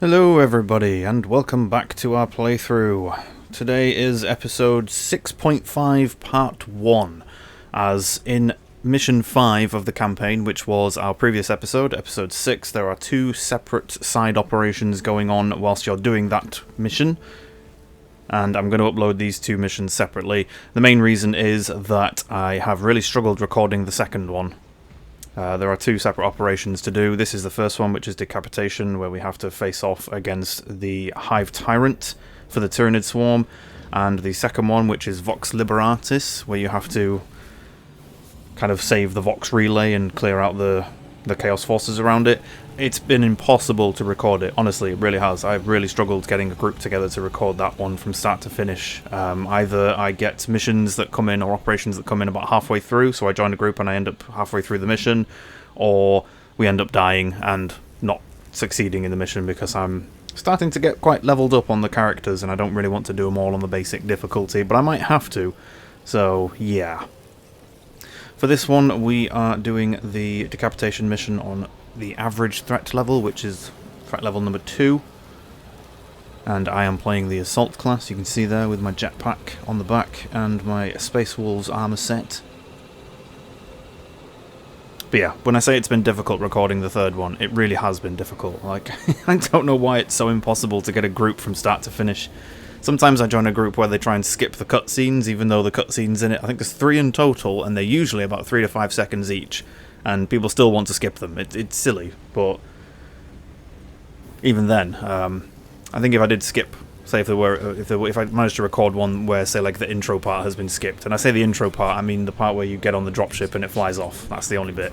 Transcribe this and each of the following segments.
Hello everybody, and welcome back to our playthrough. Today is episode 6.5 part 1, as in mission 5 of the campaign, which was our previous episode, episode 6, there are two separate side operations going on whilst you're doing that mission, and I'm going to upload these two missions separately. The main reason is that I have really struggled recording the second one. There are two separate operations to do. This is the first one, which is Decapitation, where we have to face off against the Hive Tyrant for the Tyrannid Swarm, and the second one, which is Vox Liberatis, where you have to kind of save the Vox Relay and clear out the Chaos Forces around it. It's been impossible to record it, honestly, it really has. I've really struggled getting a group together to record that one from start to finish. Either I get missions that come in or operations that come in about halfway through, so I join a group and I end up halfway through the mission, or we end up dying and not succeeding in the mission because I'm starting to get quite leveled up on the characters and I don't really want to do them all on the basic difficulty, but I might have to, so yeah. For this one, we are doing the Decapitation mission on the average threat level, which is threat level number 2. And I am playing the Assault class, you can see there, with my jetpack on the back and my Space Wolves armor set. But yeah, when I say it's been difficult recording the third one, it really has been difficult. Like, I don't know why it's so impossible to get a group from start to finish. Sometimes I join a group where they try and skip the cutscenes, even though the cutscenes in it, I think there's 3 in total, and they're usually about 3 to 5 seconds each, and people still want to skip them. It's silly, but even then, I think if I did skip, say if I managed to record one where, say, like the intro part has been skipped, and I say the intro part, I mean the part where you get on the dropship and it flies off. That's the only bit.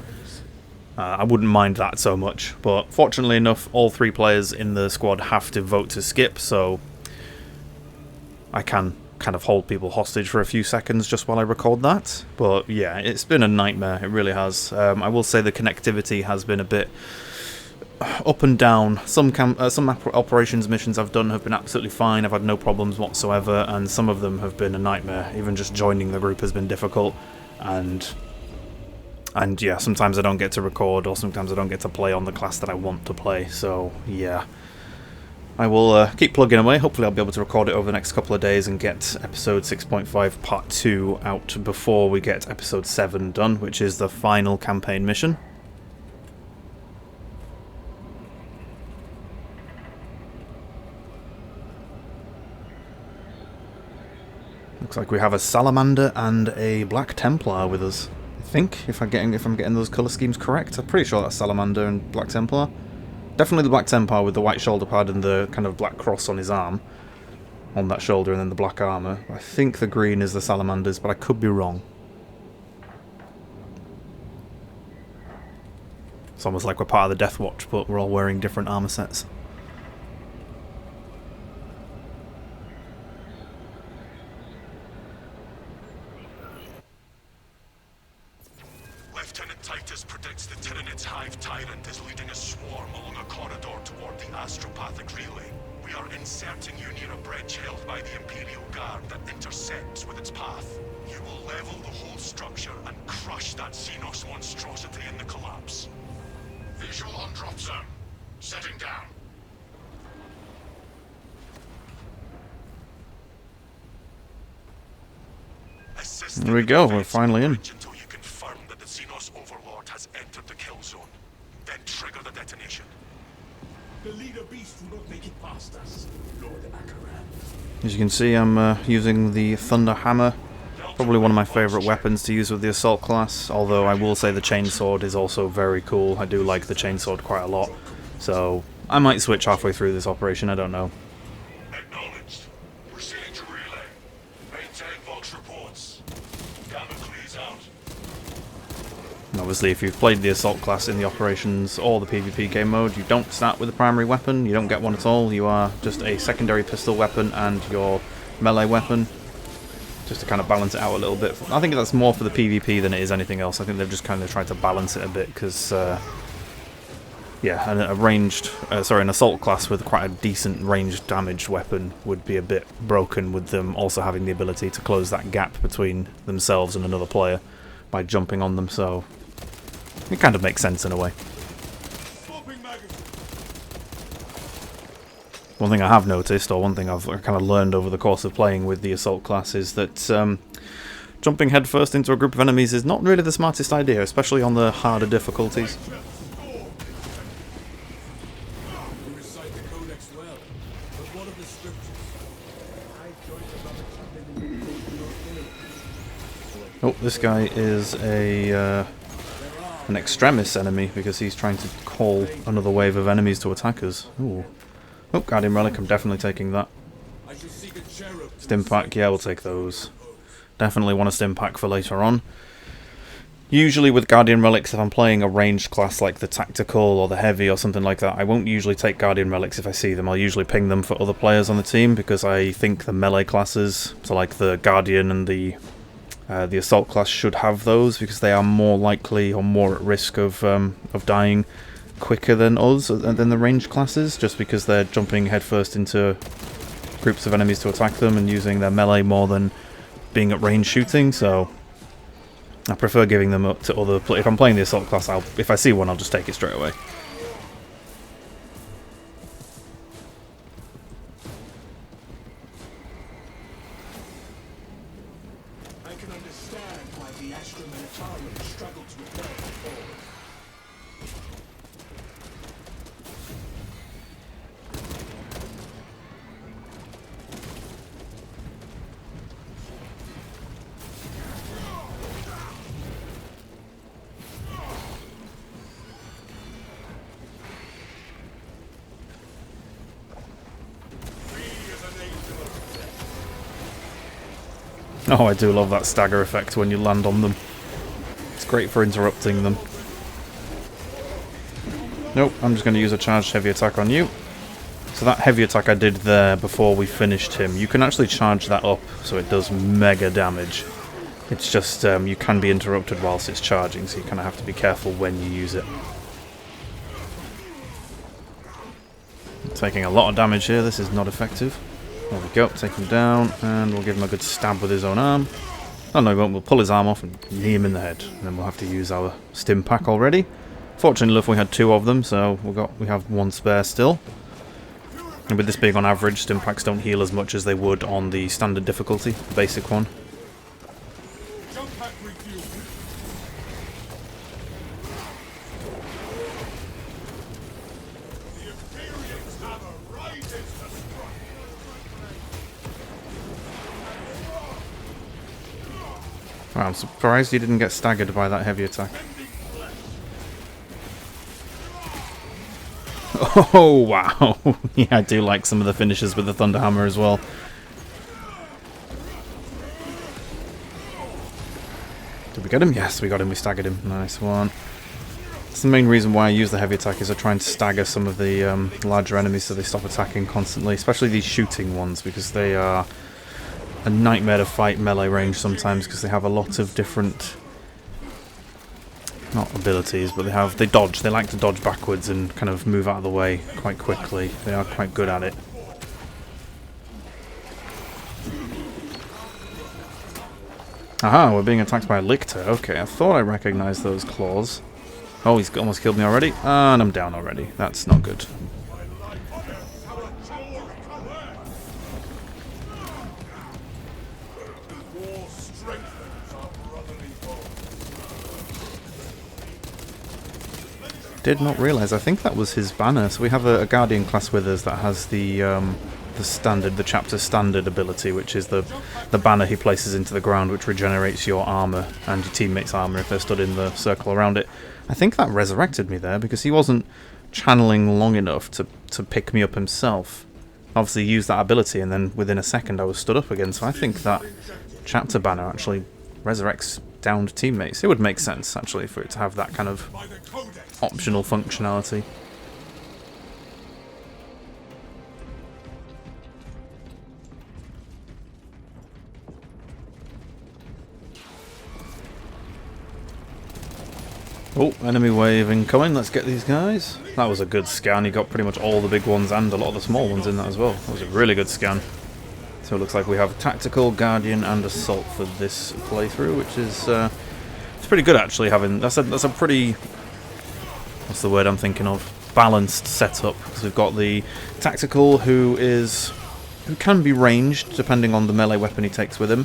I wouldn't mind that so much, but fortunately enough, all 3 players in the squad have to vote to skip, so I can kind of hold people hostage for a few seconds just while I record that. But yeah, it's been a nightmare, it really has. I will say the connectivity has been a bit up and down. Some operations missions I've done have been absolutely fine, I've had no problems whatsoever, and some of them have been a nightmare. Even just joining the group has been difficult, and yeah, sometimes I don't get to record, or sometimes I don't get to play on the class that I want to play, so yeah. I will keep plugging away. Hopefully I'll be able to record it over the next couple of days and get episode 6.5 part 2 out before we get episode 7 done, which is the final campaign mission. Looks like we have a Salamander and a Black Templar with us. I think, if I'm getting those colour schemes correct. I'm pretty sure that's Salamander and Black Templar. Definitely the Black Templar with the white shoulder pad and the kind of black cross on his arm. On that shoulder, and then the black armour. I think the green is the Salamanders, but I could be wrong. It's almost like we're part of the Death Watch, but we're all wearing different armour sets. Lieutenant Titus predicts the Tyrannid's Hive Tyrant is leading a swarm along a corridor toward the astropathic relay. We are inserting you near a bridge held by the Imperial Guard that intersects with its path. You will level the whole structure and crush that Xenos monstrosity in the collapse. Visual on drop zone. Setting down. There we go, we're finally in. Until you confirm that the Xenos Overlord has entered the kill zone. Then trigger the detonation. The leader beast will not make it past us, Lord Akaran. As you can see, I'm using the Thunder Hammer. Probably one of my favourite weapons to use with the Assault class, although I will say the Chainsword is also very cool. I do like the Chainsword quite a lot, so I might switch halfway through this operation, I don't know. Acknowledged. Proceeding to relay. Maintain Vox reports. Damocles out. And obviously, if you've played the Assault class in the Operations or the PvP game mode, you don't start with a primary weapon, you don't get one at all, you are just a secondary pistol weapon and your melee weapon, just to kind of balance it out a little bit. I think that's more for the PvP than it is anything else. I think they've just kind of tried to balance it a bit, because, yeah, an Assault class with quite a decent ranged damage weapon would be a bit broken, with them also having the ability to close that gap between themselves and another player by jumping on them, so it kind of makes sense in a way. One thing I have noticed, or one thing I've kind of learned over the course of playing with the assault class, is that jumping headfirst into a group of enemies is not really the smartest idea, especially on the harder difficulties. You recite the Codex well, but what of the scriptures? I joined the Roman Oh, this guy is an extremis enemy because he's trying to call another wave of enemies to attack us. Ooh. Oh, Guardian Relic, I'm definitely taking that. I shall seek a cherub. Stim pack, yeah, we'll take those. Definitely want a stim pack for later on. Usually with Guardian Relics, if I'm playing a ranged class like the Tactical or the Heavy or something like that, I won't usually take Guardian Relics if I see them. I'll usually ping them for other players on the team because I think the melee classes, so like the Guardian and the Assault class, should have those because they are more likely or more at risk of dying quicker than us, than the ranged classes, just because they're jumping headfirst into groups of enemies to attack them and using their melee more than being at range shooting. So I prefer giving them up to other if I'm playing the assault class, if I see one, I'll just take it straight away. I can understand why the Astra Militarum struggled to repel before. Oh, I do love that stagger effect when you land on them. It's great for interrupting them. Nope, I'm just going to use a charged heavy attack on you. So that heavy attack I did there before we finished him, you can actually charge that up so it does mega damage. It's just you can be interrupted whilst it's charging, so you kind of have to be careful when you use it. Taking a lot of damage here, this is not effective. There we go, take him down, and we'll give him a good stab with his own arm. Oh no, we won't, we'll pull his arm off and knee him in the head. And then we'll have to use our stim pack already. Fortunately enough, we had 2 of them, so we have 1 spare still. And with this being on average, stim packs don't heal as much as they would on the standard difficulty, the basic one. Jump pack refuel. The Imperium's hammer rises to strike. Wow, I'm surprised you didn't get staggered by that heavy attack. Oh, wow. Yeah, I do like some of the finishes with the Thunder Hammer as well. Did we get him? Yes, we got him. We staggered him. Nice one. That's the main reason why I use the heavy attack, is I try and stagger some of the larger enemies so they stop attacking constantly, especially these shooting ones, because they are a nightmare to fight melee range sometimes because they have a lot of different, not abilities, but they dodge. They like to dodge backwards and kind of move out of the way quite quickly. They are quite good at it. Aha, we're being attacked by a Lictor. Okay, I thought I recognized those claws. Oh, he's almost killed me already. And I'm down already. That's not good. Did not realise. I think that was his banner. So we have a Guardian class with us that has the chapter standard ability, which is the banner he places into the ground, which regenerates your armor and your teammates' armor if they're stood in the circle around it. I think that resurrected me there because he wasn't channeling long enough to pick me up himself. Obviously used that ability, and then within a second I was stood up again. So I think that chapter banner actually resurrects downed teammates. It would make sense actually for it to have that kind of optional functionality. Oh, enemy wave incoming. Let's get these guys. That was a good scan. He got pretty much all the big ones and a lot of the small ones in that as well. That was a really good scan. So it looks like we have Tactical, Guardian and Assault for this playthrough, which is it's pretty good actually having... That's a pretty... What's the word I'm thinking of? balanced setup, because we've got the tactical who can be ranged depending on the melee weapon he takes with him.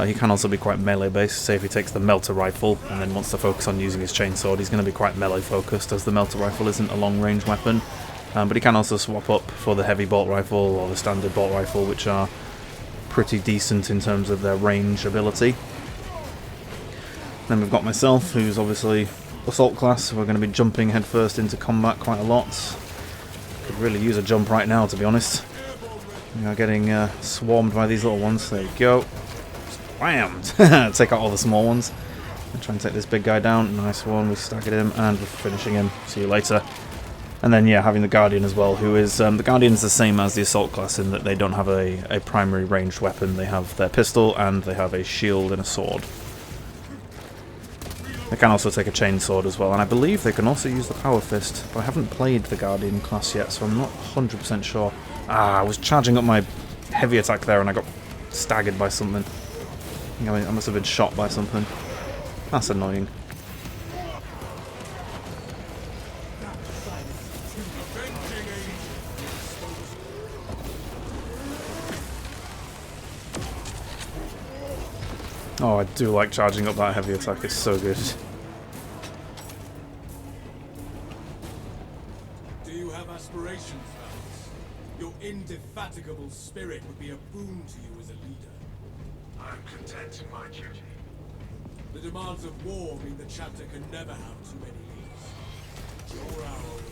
He can also be quite melee based. Say if he takes the melter rifle and then wants to focus on using his chainsword, he's going to be quite melee focused, as the melter rifle isn't a long range weapon. But he can also swap up for the heavy bolt rifle or the standard bolt rifle, which are pretty decent in terms of their range ability. Then we've got myself, who's obviously assault class, so we're going to be jumping headfirst into combat quite a lot. Could really use a jump right now, to be honest. We are getting swarmed by these little ones. There we go. Wham! Take out all the small ones. And try and take this big guy down. Nice one. We staggered him and we're finishing him. See you later. And then, yeah, having the Guardian as well, who is... the Guardian's the same as the Assault class in that they don't have a primary ranged weapon. They have their pistol and they have a shield and a sword. They can also take a chainsword as well, and I believe they can also use the Power Fist, but I haven't played the Guardian class yet, so I'm not 100% sure. I was charging up my heavy attack there and I got staggered by something. I must have been shot by something. That's annoying. Oh, I do like charging up that heavy attack, it's so good. Do you have aspirations, Vance? Your indefatigable spirit would be a boon to you as a leader. I'm content in my duty. The demands of war mean the chapter can never have too many leaders. Your hour will be.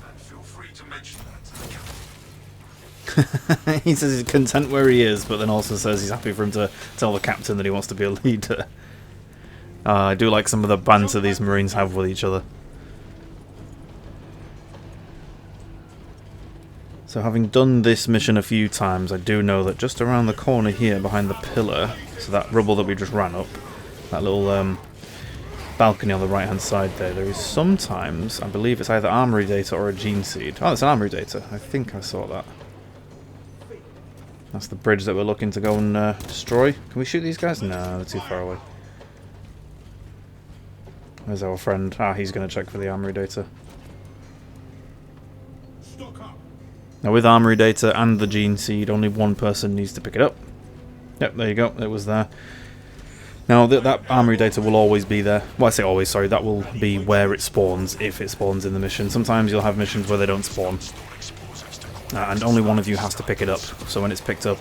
And feel free to mention that. He says he's content where he is, but then also says he's happy for him to tell the captain that he wants to be a leader. I do like some of the banter these Marines have with each other. So having done this mission a few times, I do know that just around the corner here, behind the pillar, so that rubble that we just ran up, that little balcony on the right hand side there is sometimes, I believe it's either armory data or a gene seed. Oh, it's an armory data. I think I saw that. That's the bridge that we're looking to go and destroy. Can we shoot these guys? No, they're too far away. Where's our friend? He's going to check for the armory data. Now with armory data and the gene seed, only one person needs to pick it up. Yep, there you go. It was there. Now that armory data will always be there. Well, I say always, sorry. That will be where it spawns, if it spawns in the mission. Sometimes you'll have missions where they don't spawn. And only one of you has to pick it up. So when it's picked up,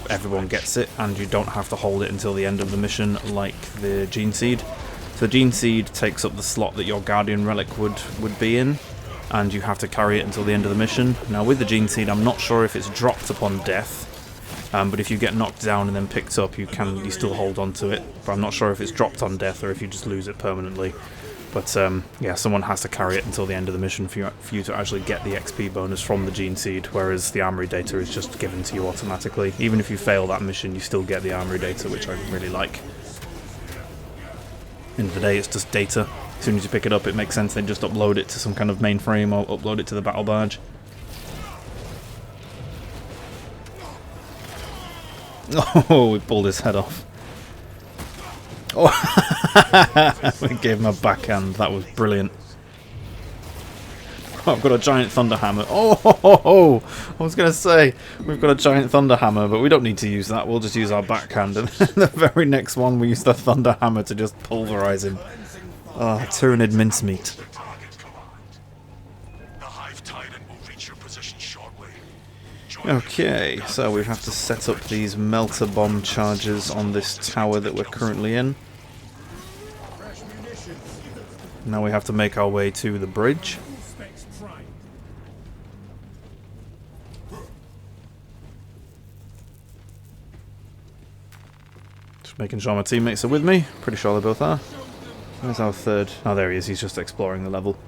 everyone gets it, and you don't have to hold it until the end of the mission like the gene seed. So the gene seed takes up the slot that your Guardian relic would be in, and you have to carry it until the end of the mission. Now with the gene seed, I'm not sure if it's dropped upon death, but if you get knocked down and then picked up, you still hold on to it. But I'm not sure if it's dropped on death or if you just lose it permanently. But yeah, someone has to carry it until the end of the mission for you to actually get the XP bonus from the gene seed, whereas the armory data is just given to you automatically. Even if you fail that mission, you still get the armory data, which I really like. End of the day, it's just data. As soon as you pick it up, it makes sense they just upload it to some kind of mainframe or upload it to the battle badge. Oh, we pulled his head off. Oh, we gave him a backhand. That was brilliant. Oh, I've got a giant thunder hammer. Oh, I was going to say, we've got a giant thunder hammer, but we don't need to use that. We'll just use our backhand. And the very next one, we use the thunder hammer to just pulverize him. Oh, Tyranid mincemeat. Okay, so we have to set up these melter bomb charges on this tower that we're currently in. Now we have to make our way to the bridge. Just making sure my teammates are with me. Pretty sure they both are. Where's our third? Oh, there he is. He's just exploring the level.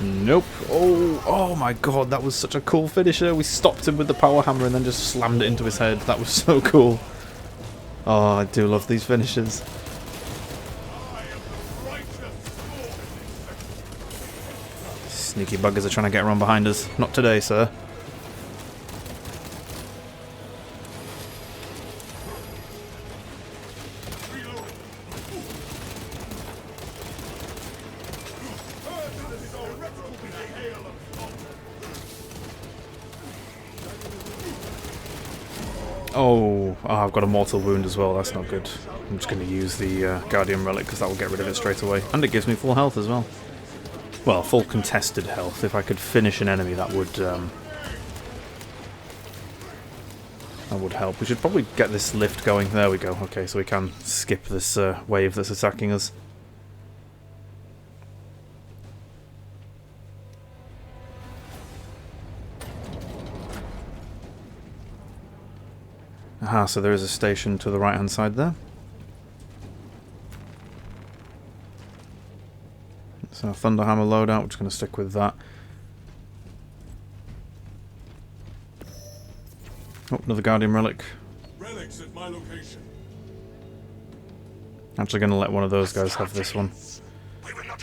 Nope. Oh my god, that was such a cool finisher. We stopped him with the power hammer and then just slammed it into his head. That was so cool. Oh, I do love these finishers. Sneaky buggers are trying to get around behind us. Not today, sir. Oh, I've got a mortal wound as well, that's not good. I'm just going to use the Guardian Relic because that will get rid of it straight away. And it gives me full health as well. Well, full contested health. If I could finish an enemy, that would help. We should probably get this lift going. There we go. Okay, so we can skip this wave that's attacking us. Aha, so there is a station to the right-hand side there. So Thunderhammer loadout, we're just going to stick with that. Oh, another Guardian Relic. Relics at my location. Actually going to let one of those guys have this one.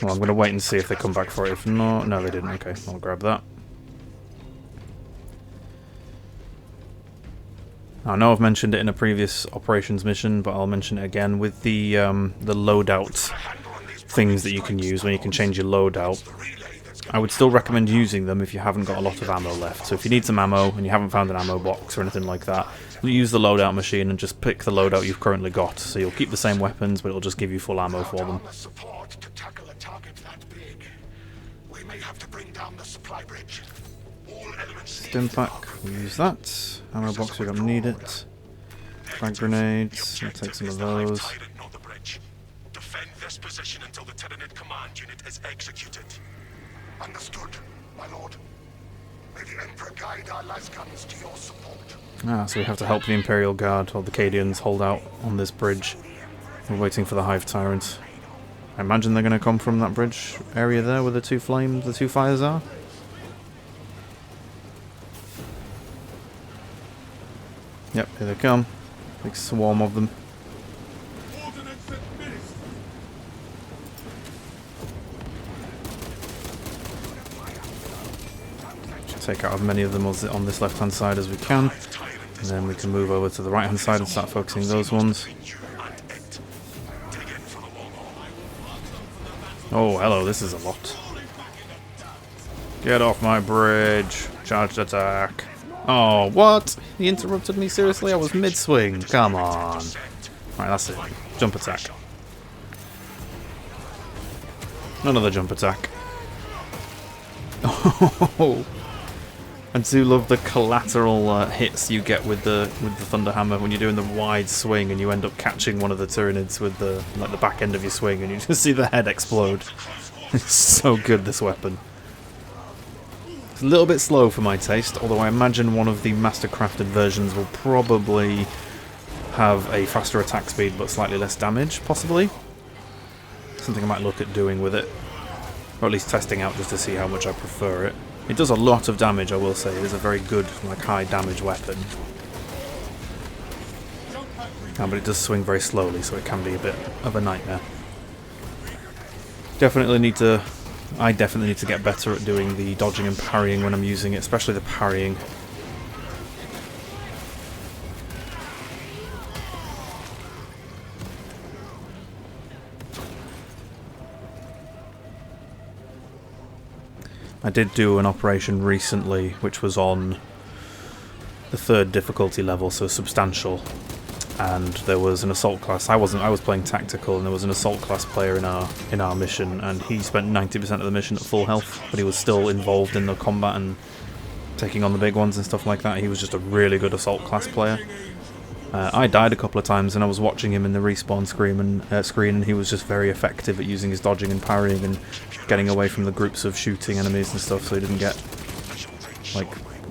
Well, I'm going to wait and see if they come back for it. If not, no they didn't. Okay, I'll grab that. I know I've mentioned it in a previous operations mission, but I'll mention it again with the loadout things that you can use when you can change your loadout. I would still recommend using them if you haven't got a lot of ammo left. So if you need some ammo and you haven't found an ammo box or anything like that, use the loadout machine and just pick the loadout you've currently got. So you'll keep the same weapons, but it'll just give you full ammo for them. Stim pack, we'll use that. Ammo box, we don't need it. Frag grenades, I'll take some of those. Defend this position until the Tyranid command unit is executed. Understood, my lord. May the Emperor guide our lasguns to your support. Ah, so we have to help the Imperial Guard, or the Cadians, hold out on this bridge. We're waiting for the Hive Tyrant. I imagine they're going to come from that bridge area there where the two fires are. Yep, here they come. Big swarm of them. Should take out as many of them on this left hand side as we can. And then we can move over to the right hand side and start focusing those ones. Oh, hello, this is a lot. Get off my bridge. Charged attack. Oh, what? He interrupted me, seriously? I was mid-swing. Come on. Right, that's it. Jump attack. Another jump attack. Oh, I do love the collateral hits you get with the Thunderhammer when you're doing the wide swing and you end up catching one of the Tyranids with the back end of your swing and you just see the head explode. It's so good, this weapon. It's a little bit slow for my taste, although I imagine one of the master-crafted versions will probably have a faster attack speed but slightly less damage, possibly. Something I might look at doing with it. Or at least testing out just to see how much I prefer it. It does a lot of damage, I will say. It is a very good, high damage weapon. But it does swing very slowly, so it can be a bit of a nightmare. I definitely need to get better at doing the dodging and parrying when I'm using it, especially the parrying. I did do an operation recently which was on the 3rd difficulty level, so substantial, and there was an assault class. I was playing tactical, and there was an assault class player in our mission, and he spent 90% of the mission at full health, but he was still involved in the combat and taking on the big ones and stuff like that. He was just a really good assault class player. I died a couple of times, and I was watching him in the respawn screen, and he was just very effective at using his dodging and parrying and getting away from the groups of shooting enemies and stuff, so he didn't get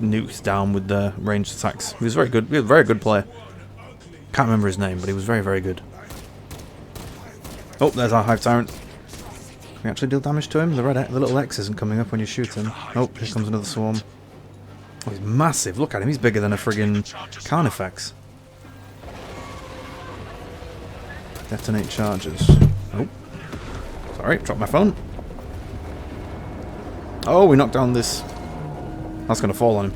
nuked down with the ranged attacks. He was very good. He was a very good player. Can't remember his name, but he was very, very good. Oh, there's our Hive Tyrant. Can we actually deal damage to him? The little X isn't coming up when you shoot him. Oh, here comes another swarm. Oh, he's massive. Look at him. He's bigger than a friggin' Carnifex. Detonate charges. Oh. Sorry, dropped my phone. Oh, we knocked down this. That's gonna fall on him.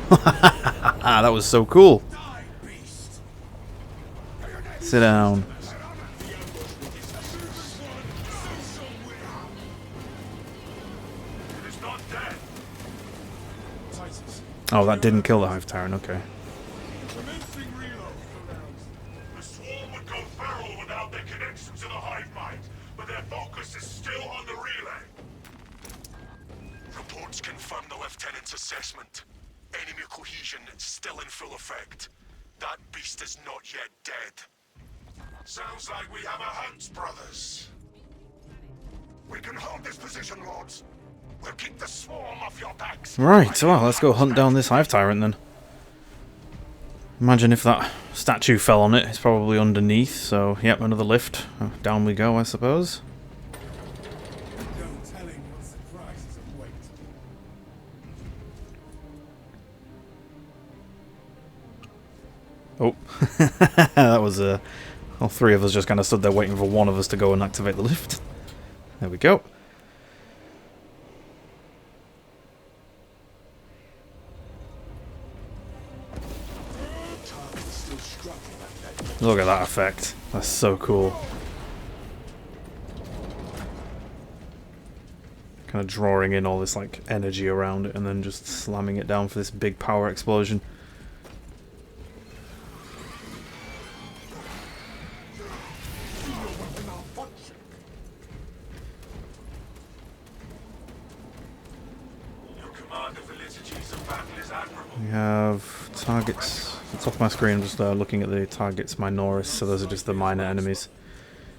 That was so cool. Sit down. Oh, that didn't kill the Hive Tyrant, okay. The swarm would go feral without their connection to the hive mind, but their focus is still on the relay. Reports confirm the lieutenant's assessment. Enemy cohesion is still in full effect. That beast is not yet dead. Sounds like we have a hunch, brothers. We can hold this position, lords. We'll keep the swarm off your backs. Right, well, let's go hunt down this Hive Tyrant then. Imagine if that statue fell on it. It's probably underneath, so yep, another lift. Down we go, I suppose. No telling what surprises await. Oh, that was all three of us just kind of stood there waiting for one of us to go and activate the lift. There we go. Look at that effect. That's so cool. Kind of drawing in all this like energy around it and then just slamming it down for this big power explosion. We have targets. At the top of my screen, I'm just looking at the targets Minoris, so those are just the minor enemies.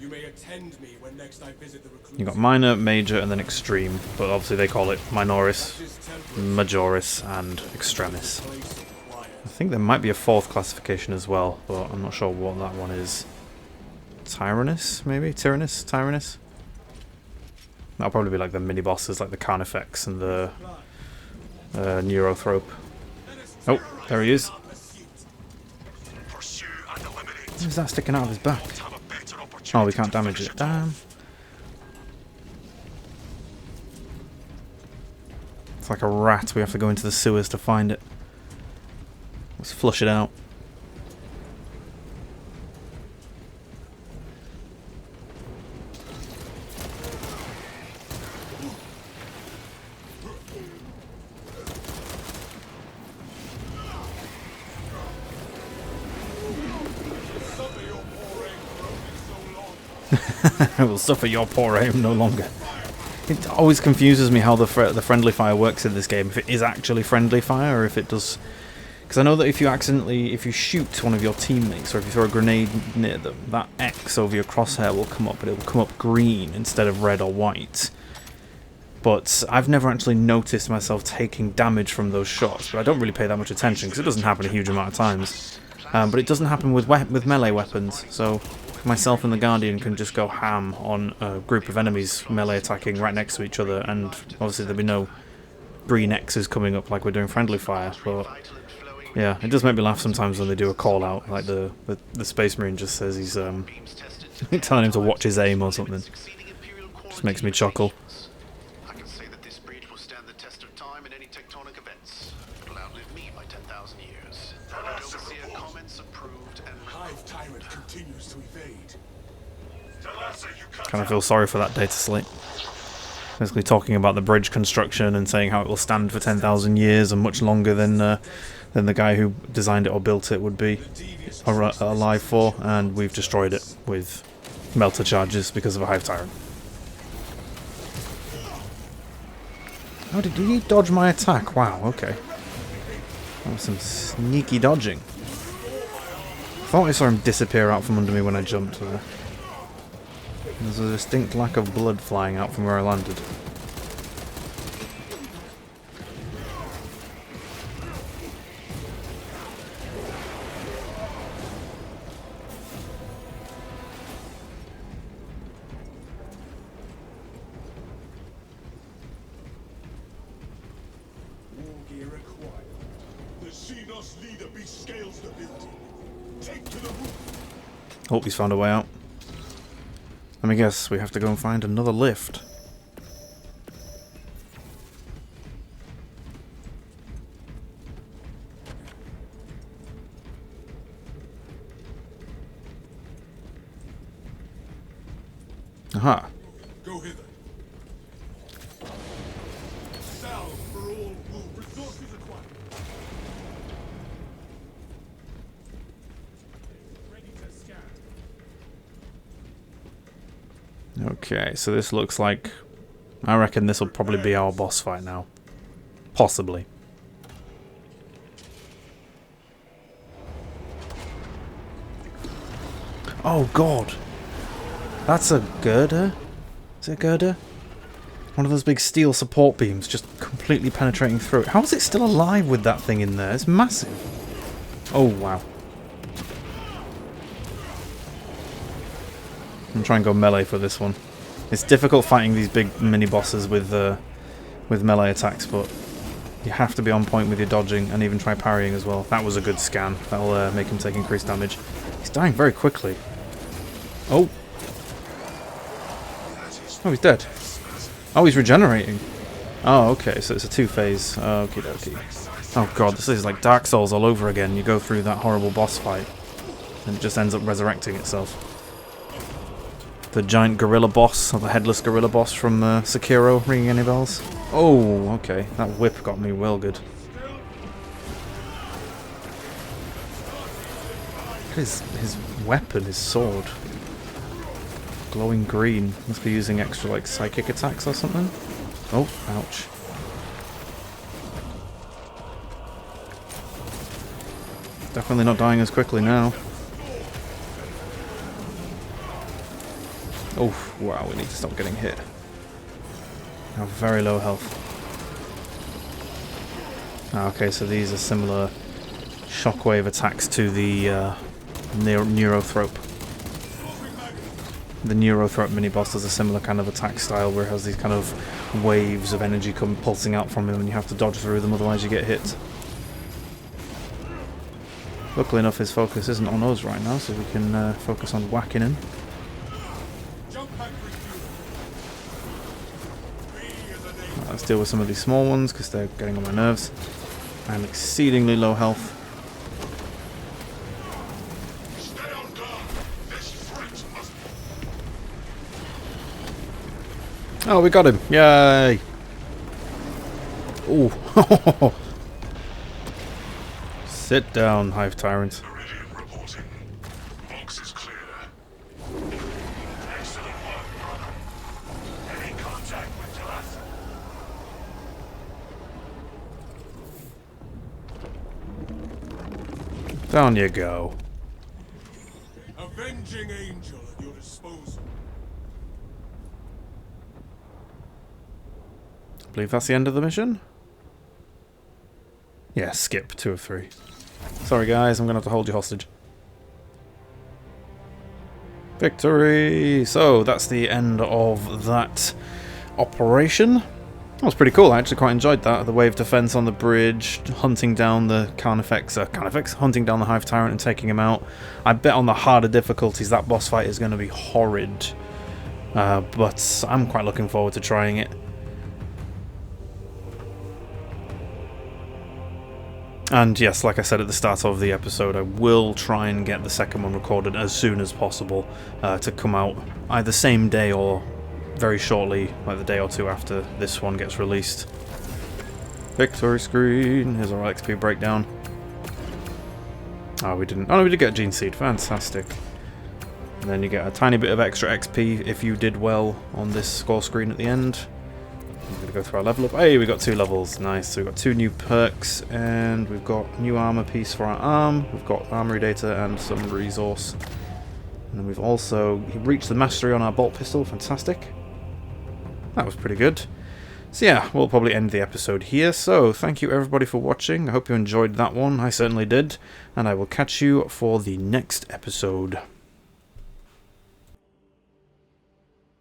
You may attend me when next I visit the recruit. You got minor, major, and then extreme, but obviously they call it Minoris, Majoris, and Extremis. I think there might be a fourth classification as well, but I'm not sure what that one is. Tyrannus, maybe? Tyrannus? Tyrannus? That'll probably be like the mini-bosses, like the Carnifex and the Neurothrope. Oh, there he is. Who's that sticking out of his back? Oh, we can't damage it. Damn. It's like a rat. We have to go into the sewers to find it. Let's flush it out. It will suffer your poor aim no longer. It always confuses me how the friendly fire works in this game. If it is actually friendly fire, or if it does... Because I know that if you shoot one of your teammates, or if you throw a grenade near them, that X over your crosshair will come up, but it will come up green instead of red or white. But I've never actually noticed myself taking damage from those shots, but I don't really pay that much attention, because it doesn't happen a huge amount of times. But it doesn't happen with melee weapons, so... myself and the Guardian can just go ham on a group of enemies melee attacking right next to each other, and obviously there'll be no green X's coming up like we're doing friendly fire, but yeah, it does make me laugh sometimes when they do a call out, like the Space Marine just says he's telling him to watch his aim or something. Just makes me chuckle. I can say that this breach will stand the test of time in any tectonic events. It'll outlive me by 10,000 years. Overseer comments approved and Hive Tyrant continues to evade. Kind of feel sorry for that data slate. Basically talking about the bridge construction and saying how it will stand for 10,000 years and much longer than the guy who designed it or built it would be alive for, and we've destroyed it with melter charges because of a Hive Tyrant. Oh, did he dodge my attack? Wow, okay. That was some sneaky dodging. I thought I saw him disappear out from under me when I jumped there. There's a distinct lack of blood flying out from where I landed. War gear acquired. The Xenos leader bescales the building. Take to the roof. Oh, he's found a way out. Let me guess, we have to go and find another lift. Aha. Go hither. Salve for all who resources acquired. Ready to scan. Okay, so this looks like... I reckon this will probably be our boss fight now. Possibly. Oh god! That's a girder? Is it a girder? One of those big steel support beams just completely penetrating through it. How is it still alive with that thing in there? It's massive. Oh wow. I'm trying to go melee for this one. It's difficult fighting these big mini bosses with melee attacks, but you have to be on point with your dodging and even try parrying as well. That was a good scan. That'll make him take increased damage. He's dying very quickly. Oh. Oh, he's dead. Oh, he's regenerating. Oh, okay, so it's a two-phase. Okie dokie. Oh god, this is like Dark Souls all over again. You go through that horrible boss fight, and it just ends up resurrecting itself. The giant gorilla boss, or the headless gorilla boss from Sekiro, ringing any bells? Oh, okay, that whip got me well good. Look at his weapon, his sword. Glowing green. Must be using extra, like, psychic attacks or something. Oh, ouch. Definitely not dying as quickly now. Oh, wow, we need to stop getting hit. I have very low health. Okay, so these are similar shockwave attacks to the Neurothrope. The Neurothrope mini-boss has a similar kind of attack style where it has these kind of waves of energy come pulsing out from him and you have to dodge through them, otherwise you get hit. Luckily enough his focus isn't on us right now, so we can focus on whacking him. Let's deal with some of these small ones because they're getting on my nerves. I'm exceedingly low health. Oh, we got him! Yay! Ooh! Sit down, Hive Tyrant. Meridian reporting. Box is clear. Excellent work, brother. Any contact with Gillette? Down you go. Avenging angel at your disposal. I believe that's the end of the mission. Yeah, skip 2 of 3. Sorry guys, I'm gonna have to hold you hostage. Victory! So, that's the end of that operation. That was pretty cool, I actually quite enjoyed that. The wave defense on the bridge, hunting down the Carnifex, hunting down the Hive Tyrant and taking him out. I bet on the harder difficulties that boss fight is going to be horrid. But I'm quite looking forward to trying it. And yes, like I said at the start of the episode, I will try and get the second one recorded as soon as possible to come out either same day or very shortly, like the day or two after this one gets released. Victory screen. Here's our XP breakdown. Oh, we didn't. Oh, no, we did get Gene Seed. Fantastic. And then you get a tiny bit of extra XP if you did well on this score screen at the end. I'm going to go through our level up. Hey, we got 2 levels. Nice. So we've got 2 new perks, and we've got new armor piece for our arm. We've got armory data and some resource. And then we've also reached the mastery on our bolt pistol. Fantastic. That was pretty good. So yeah, we'll probably end the episode here. So thank you everybody for watching. I hope you enjoyed that one. I certainly did. And I will catch you for the next episode.